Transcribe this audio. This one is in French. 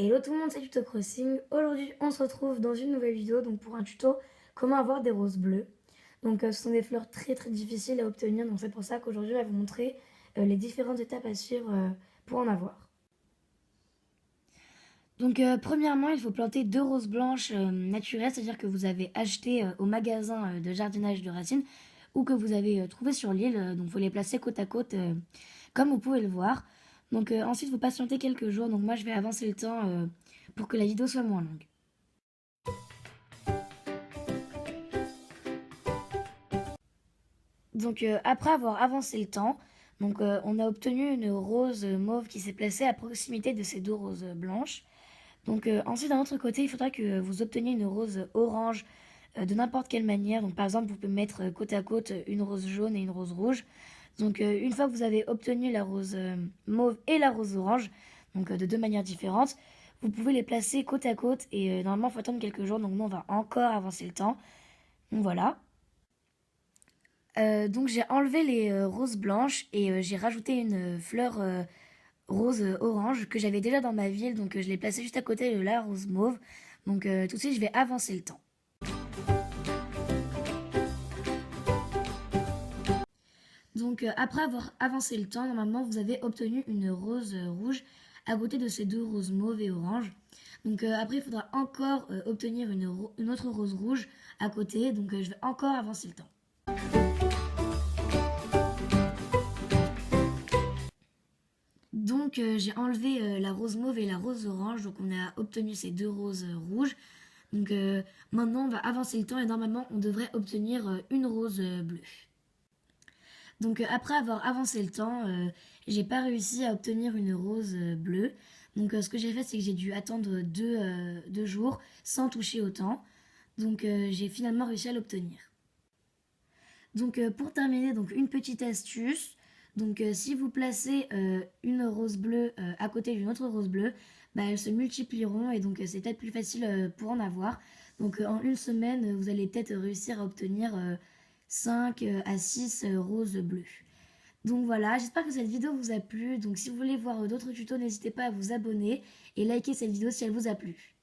Hello tout le monde, c'est Tuto Crossing. Aujourd'hui, on se retrouve dans une nouvelle vidéo donc pour un tuto comment avoir des roses bleues. Donc ce sont des fleurs très difficiles à obtenir, donc c'est pour ça qu'aujourd'hui, je vais vous montrer les différentes étapes à suivre pour en avoir. Donc premièrement, il faut planter deux roses blanches naturelles, c'est-à-dire que vous avez acheté au magasin de jardinage de racines ou que vous avez trouvé sur l'île. Donc il faut les placer côte à côte comme vous pouvez le voir. Donc ensuite, vous patientez quelques jours. Donc moi, je vais avancer le temps pour que la vidéo soit moins longue. Donc après avoir avancé le temps, donc on a obtenu une rose mauve qui s'est placée à proximité de ces deux roses blanches. Donc ensuite d'un autre côté, il faudra que vous obteniez une rose orange de n'importe quelle manière. Donc par exemple, vous pouvez mettre côte à côte une rose jaune et une rose rouge. Donc une fois que vous avez obtenu la rose mauve et la rose orange, donc de deux manières différentes, vous pouvez les placer côte à côte et normalement il faut attendre quelques jours. Donc nous on va encore avancer le temps. Donc voilà. Donc j'ai enlevé les roses blanches et j'ai rajouté une fleur rose orange que j'avais déjà dans ma ville. Donc je l'ai placée juste à côté de la rose mauve. Donc tout de suite je vais avancer le temps. Donc après avoir avancé le temps, normalement vous avez obtenu une rose rouge à côté de ces deux roses mauves et orange. Donc après il faudra encore obtenir une autre rose rouge à côté. Donc je vais encore avancer le temps. Donc j'ai enlevé la rose mauve et la rose orange, donc on a obtenu ces deux roses rouges. Donc maintenant on va avancer le temps et normalement on devrait obtenir une rose bleue. Donc après avoir avancé le temps, j'ai pas réussi à obtenir une rose bleue. Donc ce que j'ai fait c'est que j'ai dû attendre deux jours sans toucher au temps. Donc j'ai finalement réussi à l'obtenir. Donc pour terminer, donc une petite astuce. Donc si vous placez une rose bleue à côté d'une autre rose bleue, bah, elles se multiplieront et donc c'est peut-être plus facile pour en avoir. Donc en une semaine, vous allez peut-être réussir à obtenir 5 à 6 roses bleues. Donc voilà, j'espère que cette vidéo vous a plu. Donc si vous voulez voir d'autres tutos, n'hésitez pas à vous abonner et liker cette vidéo si elle vous a plu.